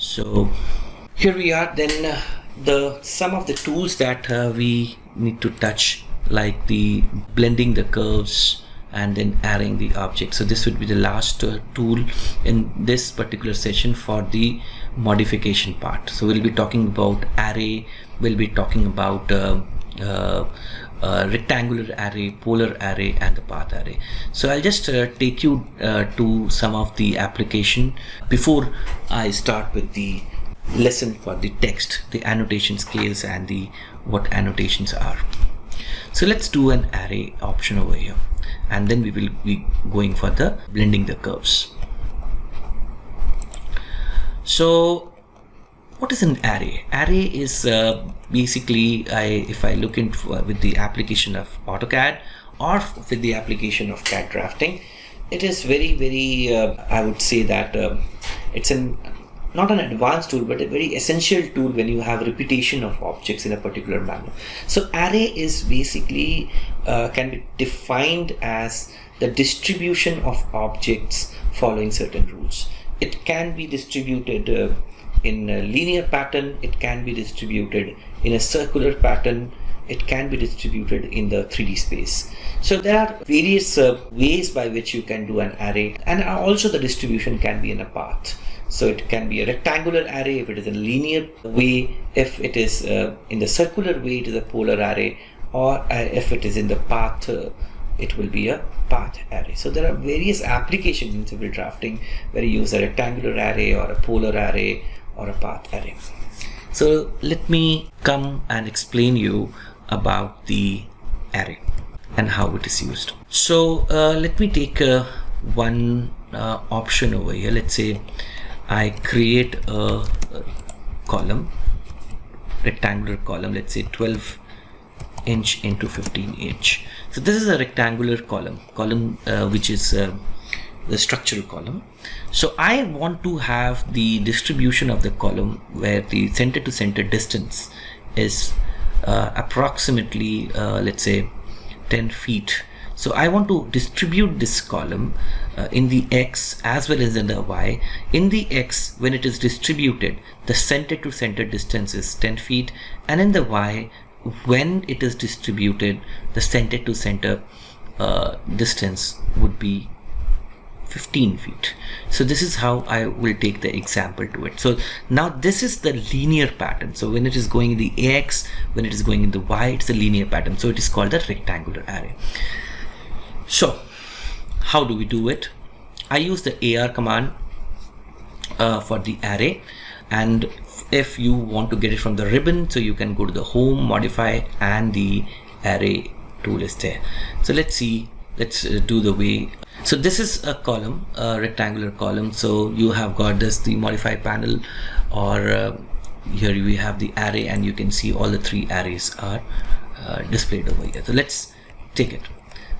So here we are. Then some of the tools that we need to touch, like the blending the curves and then arraying the object. So this would be the last tool in this particular session for the modification part. So we'll be talking about array, we'll be talking about rectangular array, polar array, and the path array. So I'll just take you to some of the application before I start with the lesson for the text, the annotation scales, and the what annotations are. So let's do an array option over here, and then we will be going for the blending the curves. So what is an array? Array is basically, if I look into with the application of AutoCAD or with the application of CAD drafting, it is very I would say that it's not an advanced tool, but a very essential tool when you have repetition of objects in a particular manner. So array is basically can be defined as the distribution of objects following certain rules. It can be distributed in a linear pattern, it can be distributed in a circular pattern, it can be distributed in the 3D space. So there are various ways by which you can do an array, and also the distribution can be in a path. So it can be a rectangular array if it is in a linear way, if it is in the circular way it is a polar array, or if it is in the path it will be a path array. So there are various applications in civil drafting where you use a rectangular array or a polar array or a path array. So let me come and explain you about the array and how it is used. So let me take one option over here. Let's say I create a column, rectangular column, let's say 12 inch into 15 inch. So this is a rectangular column which is the structural column. So I want to have the distribution of the column where the center to center distance is approximately let's say 10 feet. So I want to distribute this column in the X as well as in the Y. In the X, when it is distributed, the center to center distance is 10 feet, and in the Y, when it is distributed, the center to center distance would be 15 feet. So this is how I will take the example to it. So now this is the linear pattern. So when it is going in the X, when it is going in the Y, it's a linear pattern. So it is called the rectangular array. So how do we do it? I use the AR command for the array, and if you want to get it from the ribbon, so you can go to the home, modify, and the array tool is there. So let's do the way. So this is a column, a rectangular column. So you have got the modify panel, or here we have the array, and you can see all the three arrays are displayed over here. So let's take it.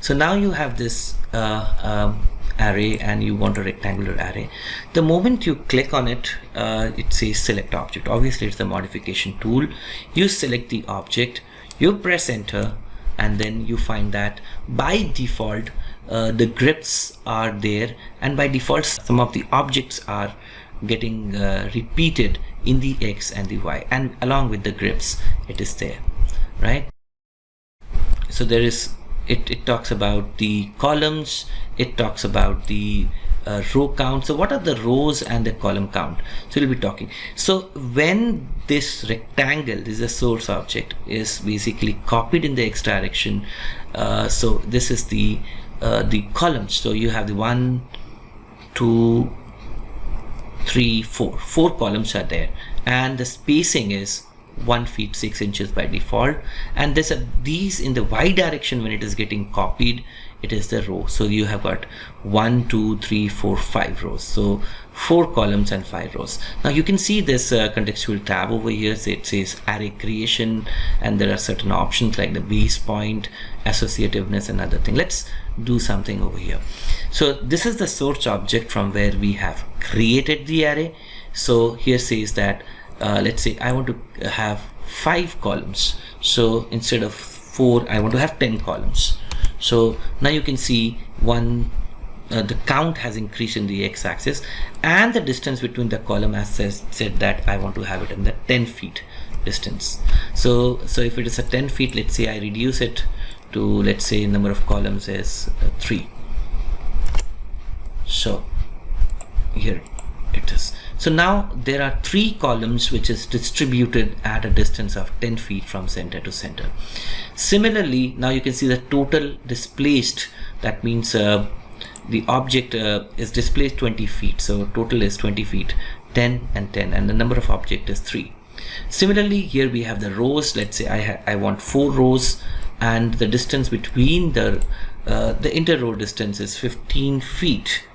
So now you have this array, and you want a rectangular array. The moment you click on it, it says select object. Obviously it's the modification tool. You select the object, you press enter, and then you find that by default the grips are there, and by default some of the objects are getting repeated in the X and the Y, and along with the grips it is there, right? So there is it talks about the columns, it talks about the row count. So what are the rows and the column count? So we'll be talking. So when this rectangle, this is a source object, is basically copied in the X direction, so this is the columns. So you have the 1, 2, 3, 4 columns are there, and the spacing is 1 feet 6 inches by default, and these in the Y direction, when it is getting copied, it is the row. So you have got 1, 2, 3, 4, 5 rows. So 4 columns and 5 rows. Now you can see this contextual tab over here. So it says array creation, and there are certain options like the base point, associativeness, and other thing. Let's do something over here. So this is the source object from where we have created the array. So here says that let's say I want to have 5 columns. So instead of 4, I want to have 10 columns. So now you can see 1, the count has increased in the x-axis, and the distance between the column as said that I want to have it in the 10 feet distance. So if it is a 10 feet, let's say I reduce it to, let's say number of columns is 3. So here it is. So now there are 3 columns which is distributed at a distance of 10 feet from center to center. Similarly, now you can see the total displaced, that means the object is displaced 20 feet, so total is 20 feet, 10 and 10, and the number of object is 3. Similarly, here we have the rows. Let's say I want 4 rows, and the distance between the inter-row distance is 15 feet.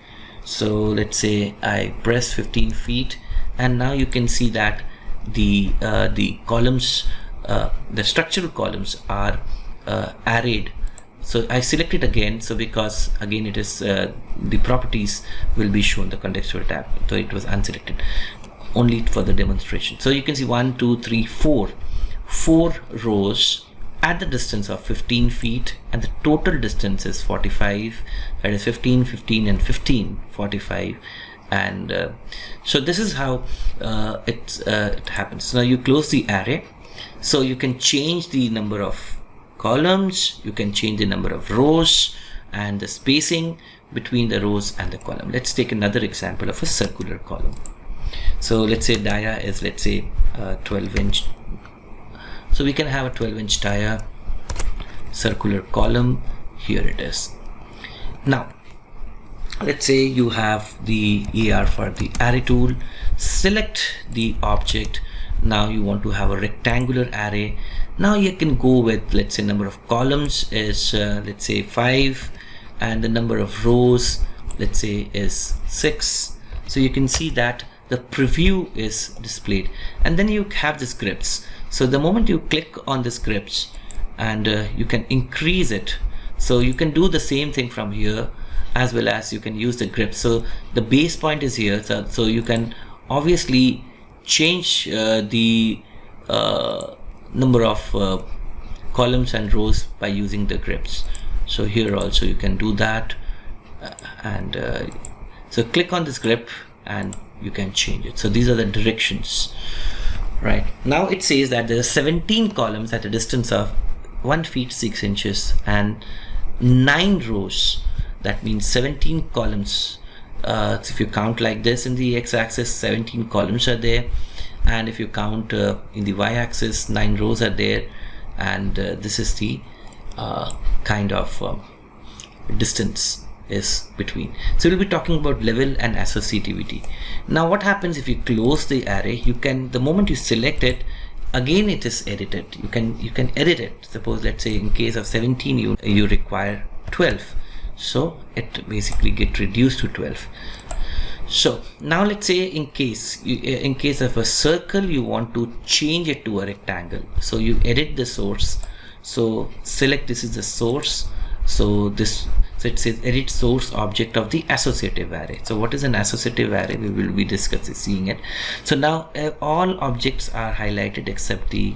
So let's say I press 15 feet, and now you can see that the columns, the structural columns are arrayed. So I select it again, so because again it is the properties will be shown, the contextual tab, so it was unselected only for the demonstration. So you can see 1 2 3 4 rows at the distance of 15 feet, and the total distance is 45, that is 15 15 and 15, 45. And so this is how it happens. Now you close the array, so you can change the number of columns, you can change the number of rows and the spacing between the rows and the column. Let's take another example of a circular column. So let's say dia is, let's say 12 inch. So we can have a 12-inch dia, circular column. Here it is. Now let's say you have the AR for the array tool. Select the object. Now you want to have a rectangular array. Now you can go with, let's say number of columns is let's say 5, and the number of rows, let's say, is 6. So you can see that the preview is displayed, and then you have the scripts. So the moment you click on the scripts, and you can increase it, so you can do the same thing from here, as well as you can use the grip. So the base point is here, so you can obviously change the number of columns and rows by using the grips. So here also you can do that, and so click on this grip and you can change it. So these are the directions. Right now it says that there are 17 columns at a distance of 1 feet 6 inches and 9 rows. That means 17 columns. So if you count like this in the x-axis, 17 columns are there, and if you count in the y-axis, 9 rows are there, and this is the kind of distance is between. So we'll be talking about level and associativity. Now what happens if you close the array? You can, the moment you select it, again it is edited. You can edit it. Suppose, let's say in case of 17 you require 12, so it basically get reduced to 12. So now let's say in case of a circle, you want to change it to a rectangle. So you edit the source, so select, this is the source, so it says edit source object of the associative array. So what is an associative array? We will be seeing it. So now all objects are highlighted except the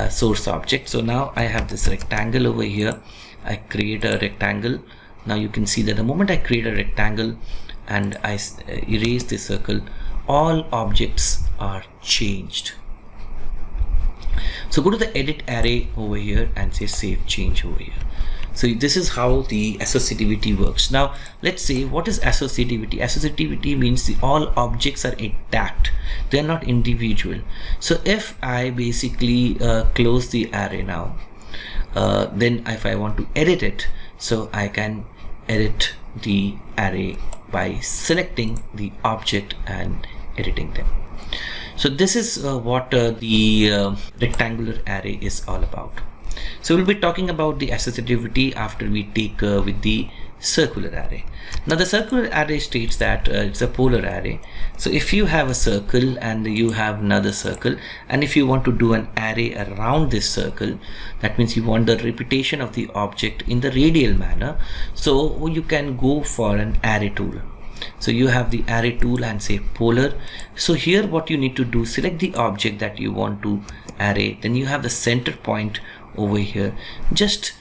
source object. So now I have this rectangle over here. I create a rectangle. Now you can see that the moment I create a rectangle and I erase the circle, all objects are changed. So go to the edit array over here and say save change over here. So this is how the associativity works. Now let's say, what is associativity? Associativity means all objects are intact, they are not individual. So if I basically close the array now, then if I want to edit it, so I can edit the array by selecting the object and editing them. So this is what the rectangular array is all about. So we'll be talking about the associativity after we take with the circular array. Now the circular array states that it's a polar array. So if you have a circle and you have another circle, and if you want to do an array around this circle, that means you want the repetition of the object in the radial manner, so you can go for an array tool. So you have the array tool and say polar. So here what you need to do, select the object that you want to array, then you have the center point over here. Just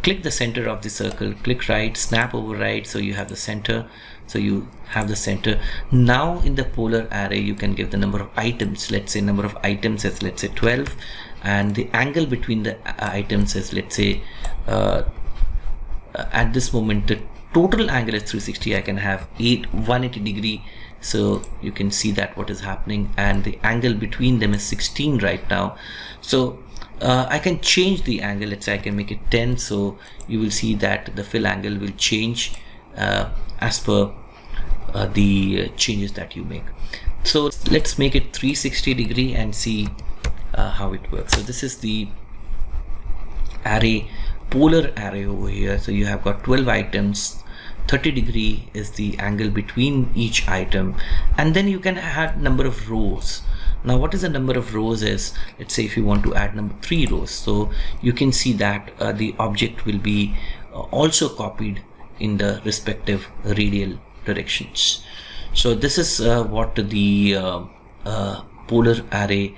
click the center of the circle, click right, snap over right, so you have the center. So you have the center. Now in the polar array, you can give the number of items. Let's say number of items is, let's say 12, and the angle between the items is, let's say at this moment the total angle is 360. I can have 180 degree, so you can see that what is happening, and the angle between them is 16 right now. So I can change the angle. Let's say I can make it 10, so you will see that the fill angle will change as per the changes that you make. So let's make it 360 degree and see how it works. So this is the array, polar array over here. So you have got 12 items, 30 degree is the angle between each item, and then you can add number of rows. Now what is the number of rows is, let's say if you want to add number 3 rows, so you can see that the object will be also copied in the respective radial directions. So this is what the polar array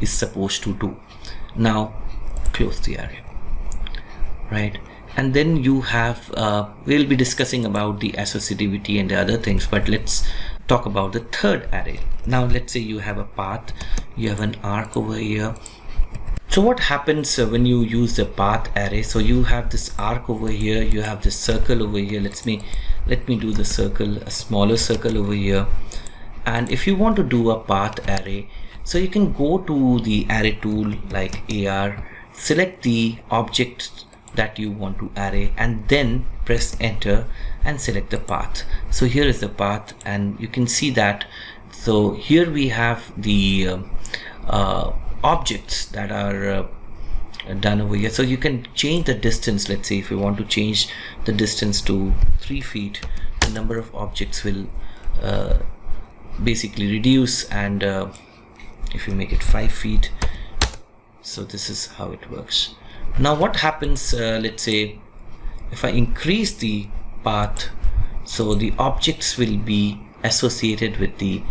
is supposed to do. Now close the array, right? And then you have we'll be discussing about the associativity and the other things, but let's talk about the third array. Now let's say you have a path, you have an arc over here. So what happens when you use the path array? So you have this arc over here, you have this circle over here. Let me do the circle, a smaller circle over here. And if you want to do a path array, so you can go to the array tool like AR, select the object that you want to array, and then press enter and select the path. So here is the path, and you can see that. So here we have the objects that are done over here. So you can change the distance. Let's say if you want to change the distance to 3 feet, the number of objects will basically reduce, and if you make it 5 feet, so this is how it works. Now what happens, let's say if I increase the path, so the objects will be associated with the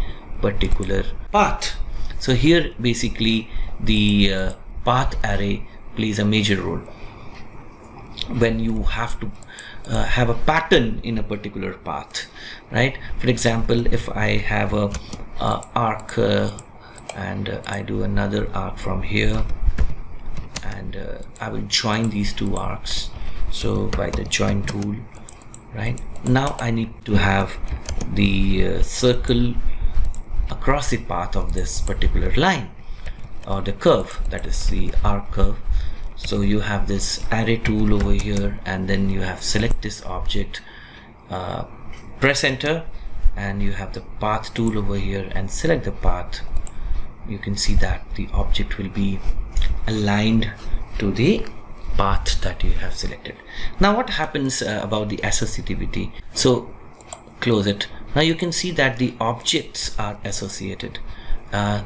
particular path. So here basically the path array plays a major role when you have to have a pattern in a particular path, right? For example, if I have a arc and I do another arc from here, and I will join these two arcs, so by the join tool, right? Now I need to have the circle across the path of this particular line or the curve, that is the arc curve. So you have this array tool over here, and then you have select this object, press enter, and you have the path tool over here and select the path. You can see that the object will be aligned to the path that you have selected. Now what happens about the associativity? So close it. Now you can see that the objects are associated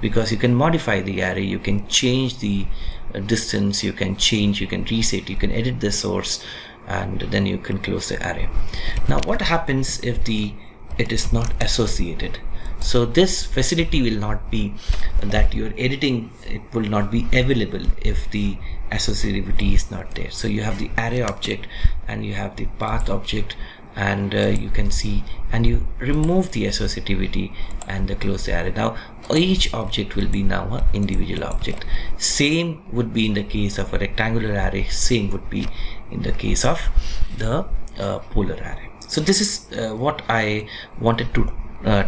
because you can modify the array, you can change the distance, you can change, you can reset, you can edit the source, and then you can close the array. Now what happens if it is not associated? So this facility will not be that you're editing, it will not be available if the associativity is not there. So you have the array object and you have the path object, and you can see, and you remove the associativity and close the array. Now each object will be now an individual object. Same would be in the case of a rectangular array, same would be in the case of the polar array. So this is what I wanted to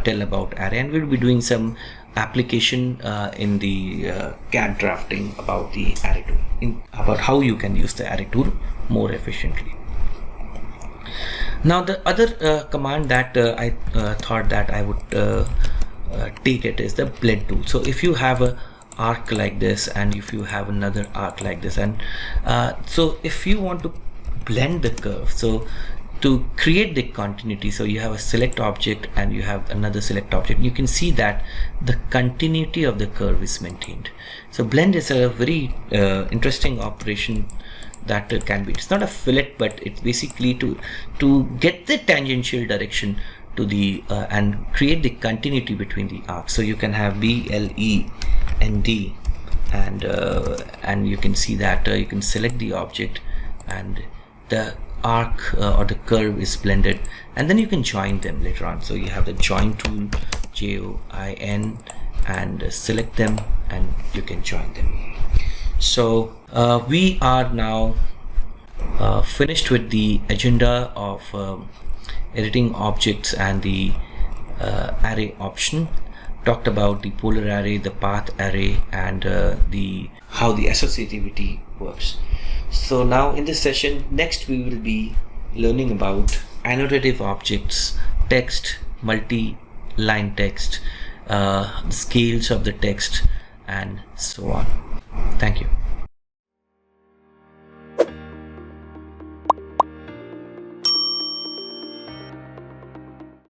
tell about array, and we'll be doing some application in the CAD drafting about the array tool, about how you can use the array tool more efficiently. Now the other command that I thought that I would take it is the blend tool. So if you have a arc like this and if you have another arc like this, and so if you want to blend the curve, so to create the continuity, so you have a select object and you have another select object, you can see that the continuity of the curve is maintained. So blend is a very interesting operation that can be, it's not a fillet, but it's basically to get the tangential direction to the and create the continuity between the arcs. So you can have B, L, E and D, and you can see that you can select the object and the arc or the curve is blended, and then you can join them later on. So you have the join tool, join, and select them and you can join them. So we are now finished with the agenda of editing objects and the array option. Talked about the polar array, the path array, and how the associativity works. So now in this session, next we will be learning about annotative objects, text, multi-line text, the scales of the text, and so on. Thank you.